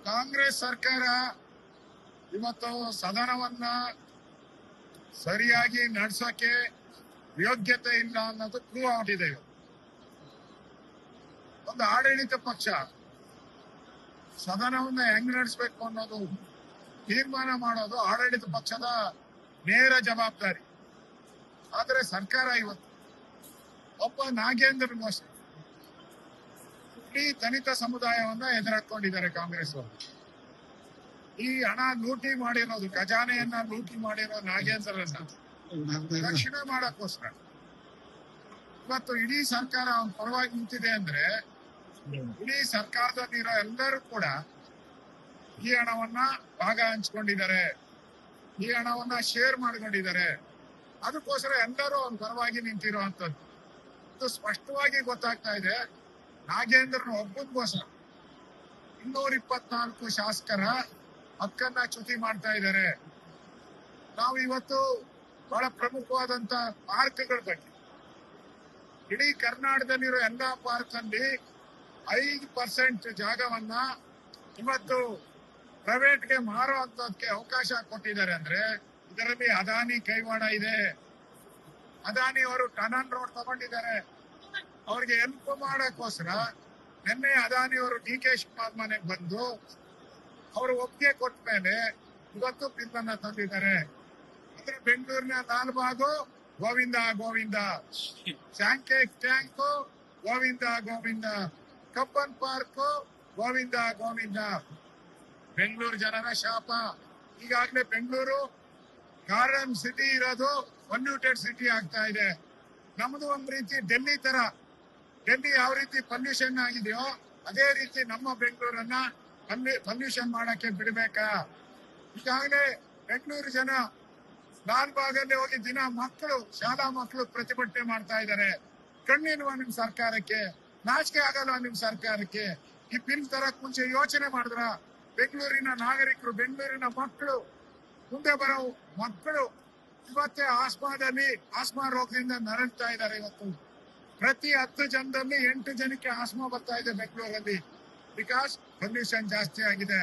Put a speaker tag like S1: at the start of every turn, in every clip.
S1: ಕಾಂಗ್ರೆಸ್ ಸರ್ಕಾರ ಇವತ್ತು ಸದನವನ್ನ ಸರಿಯಾಗಿ ನಡೆಸೋಕೆ ಯೋಗ್ಯತೆ ಇಲ್ಲ ಅನ್ನೋದು ಪ್ರೂವ್ ಆಗಿದೆ. ಒಂದು ಆಡಳಿತ ಪಕ್ಷ ಸದನವನ್ನ ಹೆಂಗ್ ನಡೆಸಬೇಕು ಅನ್ನೋದು ತೀರ್ಮಾನ ಮಾಡೋದು ಆಡಳಿತ ಪಕ್ಷದ ನೇರ ಜವಾಬ್ದಾರಿ. ಆದ್ರೆ ಸರ್ಕಾರ ಇವತ್ತು ಒಬ್ಬ ನಾಗೇಂದ್ರಗೋಸ್ಕರ ಇಡೀ ದಲಿತ ಸಮುದಾಯವನ್ನ ಎದುರಾಕೊಂಡಿದ್ದಾರೆ ಕಾಂಗ್ರೆಸ್ ಅವರು. ಈ ಹಣ ಲೂಟಿ ಮಾಡಿರೋದು, ಖಜಾನೆಯನ್ನ ಲೂಟಿ ಮಾಡಿರೋ ನಾಗೇಂದ್ರನ್ನ ರಕ್ಷಣೆ ಮಾಡಕ್ಕೋಸ್ಕರ ಇವತ್ತು ಇಡೀ ಸರ್ಕಾರ ಅವನ ಪರವಾಗಿ ನಿಂತಿದೆ ಅಂದ್ರೆ ಇಡೀ ಸರ್ಕಾರದಲ್ಲಿರೋ ಎಲ್ಲರೂ ಕೂಡ ಈ ಹಣವನ್ನ ಭಾಗ ಹಂಚ್ಕೊಂಡಿದ್ದಾರೆ, ಈ ಹಣವನ್ನ ಶೇರ್ ಮಾಡ್ಕೊಂಡಿದ್ದಾರೆ. ಅದಕ್ಕೋಸ್ಕರ ಎಲ್ಲರೂ ಅವನ ಪರವಾಗಿ ನಿಂತಿರುವಂತದ್ದು. ಇದು ಸ್ಪಷ್ಟವಾಗಿ ಗೊತ್ತಾಗ್ತಾ ಇದೆ. ನಾಗೇಂದ್ರನ ಒಬ್ಬನಿಗೋಸ್ಕರ 224 ಶಾಸಕರ ಹಕ್ಕನ್ನ ಚ್ಯುತಿ ಮಾಡ್ತಾ ಇದ್ದಾರೆ. ನಾವು ಇವತ್ತು ಬಹಳ ಪ್ರಮುಖವಾದಂತ ಪಾರ್ಕ್ಗಳ ಬಗ್ಗೆ, ಇಡೀ ಕರ್ನಾಟಕದಲ್ಲಿರೋ ಎಲ್ಲಾ ಪಾರ್ಕ್ ಅಲ್ಲಿ 5% ಜಾಗವನ್ನ ಇವತ್ತು ಪ್ರೈವೇಟ್ಗೆ ಮಾರುವಂತದಕ್ಕೆ ಅವಕಾಶ ಕೊಟ್ಟಿದ್ದಾರೆ. ಅಂದ್ರೆ ಇದರಲ್ಲಿ ಅದಾನಿ ಕೈವಾಡ ಇದೆ. ಅದಾನಿ ಅವರು ಟನಲ್ ರೋಡ್ ತಗೊಂಡಿದ್ದಾರೆ. ಅವ್ರಿಗೆ ಹೆಲ್ಪ್ ಮಾಡಕ್ಕೋಸ್ಕರ ನಿನ್ನೆ ಅದಾನಿ ಅವರು DK ಶಿವಕುಮಾರ್ ಮನೆಗೆ ಬಂದು ಅವರು ಒಪ್ಪಿಗೆ ಕೊಟ್ಟ ಮೇಲೆ ಇವತ್ತು ಬಿಲ್ ಅನ್ನ ತಂದಿದ್ದಾರೆ. ಅಂದ್ರೆ ಬೆಂಗಳೂರಿನ Lalbagh Govinda Govinda, Sankey tank Govinda Govinda, Cubbon park Govinda Govinda. Bengaluru ಜನರ ಶಾಪ. ಈಗಾಗಲೇ ಬೆಂಗಳೂರು ಗಾರ್ಡನ್ ಸಿಟಿ ಇರೋದು ಪೊಲ್ಯೂಟೆಡ್ ಸಿಟಿ ಆಗ್ತಾ ಇದೆ. ನಮ್ದು ಒಂದ್ ರೀತಿ ಡೆಲ್ಲಿ ತರ, ಡೆಲ್ಲಿ ಯಾವ ರೀತಿ ಪೊಲ್ಯೂಷನ್ ಆಗಿದೆಯೋ ಅದೇ ರೀತಿ ನಮ್ಮ ಬೆಂಗಳೂರನ್ನ ಪೊಲ್ಯೂಷನ್ ಮಾಡಕ್ಕೆ ಬಿಡ್ಬೇಕಾ? ಈಗಾಗಲೇ ಬೆಂಗಳೂರು ಜನ ಲಾಲ್ಬಾಗಲ್ಲಿ ಹೋಗಿ ದಿನ ಮಕ್ಕಳು, ಶಾಲಾ ಮಕ್ಕಳು ಪ್ರತಿಭಟನೆ ಮಾಡ್ತಾ ಇದ್ದಾರೆ. ಕಣ್ಣಿಲ್ವಾ ನಿಮ್ ಸರ್ಕಾರಕ್ಕೆ? ನಾಚಿಕೆ ಆಗಲ್ವಾ ನಿಮ್ ಸರ್ಕಾರಕ್ಕೆ? ಈ ಬಿಲ್ ತರಕ್ ಮುಂಚೆ ಯೋಚನೆ ಮಾಡಿದ್ರ? ಬೆಂಗಳೂರಿನ ನಾಗರಿಕರು, ಬೆಂಗಳೂರಿನ ಮಕ್ಕಳು, ಮುಂದೆ ಬರೋ ಮಕ್ಕಳು ಇವತ್ತೇ ಆಸ್ಮಾ ರೋಗದಿಂದ ನರಳ್ತಾ ಇದ್ದಾರೆ. ಇವತ್ತು ಪ್ರತಿ 10 ಜನದಲ್ಲಿ 8 ಜನಕ್ಕೆ ಆಸ್ಮಾ ಬರ್ತಾ ಇದೆ ಬೆಂಗಳೂರಲ್ಲಿ. ಬಿಕಾಸ್ ಪೊಲ್ಯೂಷನ್ ಜಾಸ್ತಿ ಆಗಿದೆ.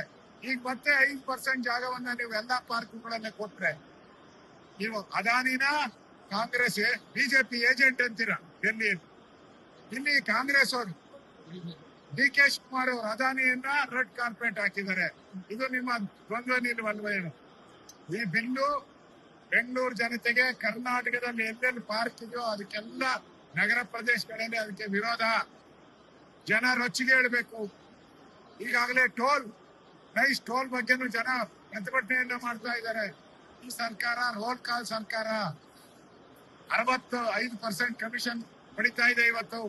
S1: ಈಗ ಮತ್ತೆ 5% ಜಾಗವನ್ನ ನೀವು ಎಲ್ಲಾ ಪಾರ್ಕ್ಗಳನ್ನೇ ಕೊಟ್ರೆ, ನೀವು ಅದಾನಿನ ಕಾಂಗ್ರೆಸ್ ಬಿಜೆಪಿ ಏಜೆಂಟ್ ಅಂತೀರ. ಇಲ್ಲಿ ಕಾಂಗ್ರೆಸ್ ಅವರು DK ಶಿವಕುಮಾರ್ ಅವರು ಅದಾನಿಯನ್ನ ರೆಡ್ ಕಾರ್ಪೆಟ್ ಹಾಕಿದ್ದಾರೆ. ಇದು ನಿಮ್ಮ ದ್ವಂದ್ವ ನಿಲುವಲ್ವೇನು? ಈ ಬಿಲ್ಲು ಬೆಂಗಳೂರು ಜನತೆಗೆ ಕರ್ನಾಟಕದಲ್ಲಿ ಎಲ್ಲೆಲ್ಲಿ ಪಾರ್ಕ್ ಇದೆಯೋ ಅದಕ್ಕೆಲ್ಲ ನಗರ ಪ್ರದೇಶಗಳಲ್ಲಿ ಅದಕ್ಕೆ ವಿರೋಧ. ಜನ ರೊಚ್ಚಿಗೆ ಹೇಳ್ಬೇಕು. ಈಗಾಗಲೇ ನೈಸ್ ಟೋಲ್ ಬಗ್ಗೆನೂ ಜನ ಪ್ರತಿಭಟನೆಯನ್ನ ಮಾಡ್ತಾ ಇದ್ದಾರೆ. ಈ ಸರ್ಕಾರ ರೋಲ್ ಕಾಲ್ ಸರ್ಕಾರ. 65% ಕಮಿಷನ್ ಪಡಿತಾ ಇದೆ ಇವತ್ತು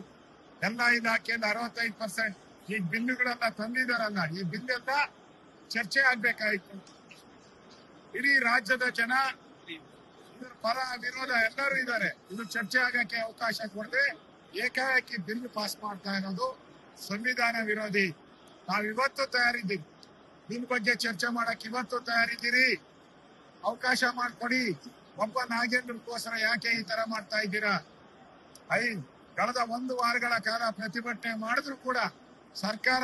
S1: ಎಲ್ಲ ಇಲಾಖೆಯಲ್ಲಿ. 65% ಈ ಬಿಲ್ಲುಗಳೆಲ್ಲ ತಂದಿದಾರಲ್ಲ, ಈ ಬಿಲ್ಲೆಲ್ಲ ಚರ್ಚೆ ಆಗ್ಬೇಕಾಯ್ತು. ಇಡೀ ರಾಜ್ಯದ ಜನ ಇದ್ರ ಪರ ವಿರೋಧ ಎಲ್ಲರೂ ಇದ್ದಾರೆ. ಇದು ಚರ್ಚೆ ಆಗಕ್ಕೆ ಅವಕಾಶ ಕೊಡದೆ ಏಕಾಏಕಿ ಬಿಲ್ ಪಾಸ್ ಮಾಡ್ತಾ ಇರೋದು ಸಂವಿಧಾನ ವಿರೋಧಿ. ನಾವ್ ಇವತ್ತು ತಯಾರಿದ್ದೀವಿ, ಬಿಲ್ ಬಗ್ಗೆ ಚರ್ಚೆ ಮಾಡಕ್ ಇವತ್ತು ತಯಾರಿದ್ದೀರಿ. ಅವಕಾಶ ಮಾಡ್ಕೊಡಿ. ಒಬ್ಬ ನಾಗೇಂದ್ರಗೋಸ್ಕರ ಯಾಕೆ ಈ ತರ ಮಾಡ್ತಾ ಇದ್ದೀರಾ? ಕಳೆದ 1 ವಾರಗಳ ಕಾಲ ಪ್ರತಿಭಟನೆ ಮಾಡಿದ್ರು ಕೂಡ ಸರ್ಕಾರ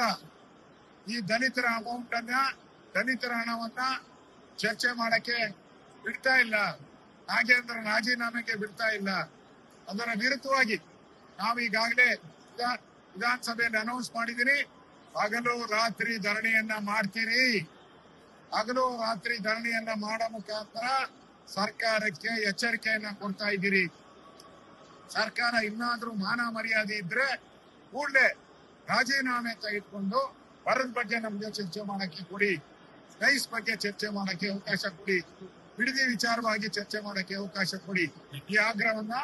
S1: ಈ ದಲಿತರ ಹಣವನ್ನ ಚರ್ಚೆ ಮಾಡಕ್ಕೆ ಬಿಡ್ತಾ ಇಲ್ಲ. ನಾಗೇಂದ್ರ ರಾಜೀನಾಮೆಗೆ ಬಿಡ್ತಾ ಇಲ್ಲ. ಅದರ ವಿರುದ್ಧವಾಗಿ ನಾವು ಈಗಾಗಲೇ ವಿಧಾನಸಭೆಯಲ್ಲಿ ಅನೌನ್ಸ್ ಮಾಡಿದೀನಿ, ಹಗಲು ರಾತ್ರಿ ಧರಣಿಯನ್ನ ಮಾಡ್ತೀರಿ. ಹಗಲು ರಾತ್ರಿ ಧರಣಿಯನ್ನ ಮಾಡೋ ಮುಖಾಂತರ ಸರ್ಕಾರಕ್ಕೆ ಎಚ್ಚರಿಕೆಯನ್ನ ಕೊಡ್ತಾ ಇದ್ದೀರಿ. ಸರ್ಕಾರ ಇನ್ನಾದ್ರೂ ಮಾನ ಮರ್ಯಾದೆ ಇದ್ರೆ ಕೂಡಲೇ ರಾಜೀನಾಮೆ ತೆಗೆದುಕೊಂಡು ಬರದ ಬಗ್ಗೆ ನಮ್ಗೆ ಚರ್ಚೆ ಮಾಡಕ್ಕೆ ಕೊಡಿ. ರೈಸ್ ಬಗ್ಗೆ ಚರ್ಚೆ ಮಾಡಕ್ಕೆ ಅವಕಾಶ ಕೊಡಿ. ಬಿಡದಿ ವಿಚಾರವಾಗಿ ಚರ್ಚೆ ಮಾಡಕ್ಕೆ ಅವಕಾಶ ಕೊಡಿ. ಈ ಆಗ್ರಹವನ್ನ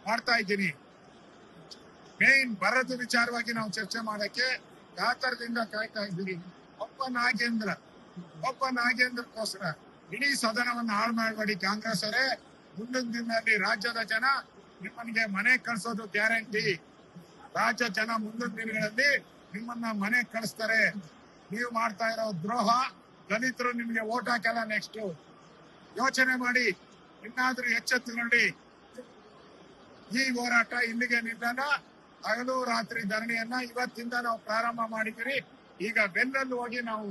S1: ಮಾಡ್ತಾ ಇದ್ದೀನಿ. ಮೇನ್ ಬರದ ವಿಚಾರವಾಗಿ ನಾವು ಚರ್ಚೆ ಮಾಡಕ್ಕೆ ಕಾತರದಿಂದ ಕಾಯ್ತಾ ಇದ್ದೀವಿ. ಒಬ್ಬ ನಾಗೇಂದ್ರಕ್ಕೋಸ್ಕರ ಇಡೀ ಸದನವನ್ನ ಹಾಳು ಮಾಡಬೇಡಿ ಕಾಂಗ್ರೆಸ್ ಅವರೇ. ಮುಂದಿನ ದಿನದಲ್ಲಿ ರಾಜ್ಯದ ಜನ ನಿಮ್ಮನಿಗೆ ಮನೆ ಕಳಿಸೋದು ಗ್ಯಾರಂಟಿ. ರಾಜ್ಯ ಜನ ಮುಂದಿನ ದಿನಗಳಲ್ಲಿ ನಿಮ್ಮನ್ನ ಮನೆ ಕಳಿಸ್ತಾರೆ. ನೀವು ಮಾಡ್ತಾ ಇರೋ ದ್ರೋಹ, ದಲಿತರು ನಿಮ್ಗೆ ಓಟ್ ಹಾಕಲ್ಲ. ನೆಕ್ಸ್ಟ್ ಯೋಚನೆ ಮಾಡಿ, ಇನ್ನಾದ್ರೂ ಎಚ್ಚೆತ್ತುಕೊಳ್ಳಿ. ಈ ಹೋರಾಟ ಇಲ್ಲಿಗೆ ನಿಲ್ಲಲ್ಲ. ಹಗಲು ರಾತ್ರಿ ಧರಣಿಯನ್ನ ಇವತ್ತಿಂದ ನಾವು ಪ್ರಾರಂಭ ಮಾಡಿದ್ದೀರಿ. ಈಗ ಬೆನ್ನಲ್ಲಿ ಹೋಗಿ ನಾವು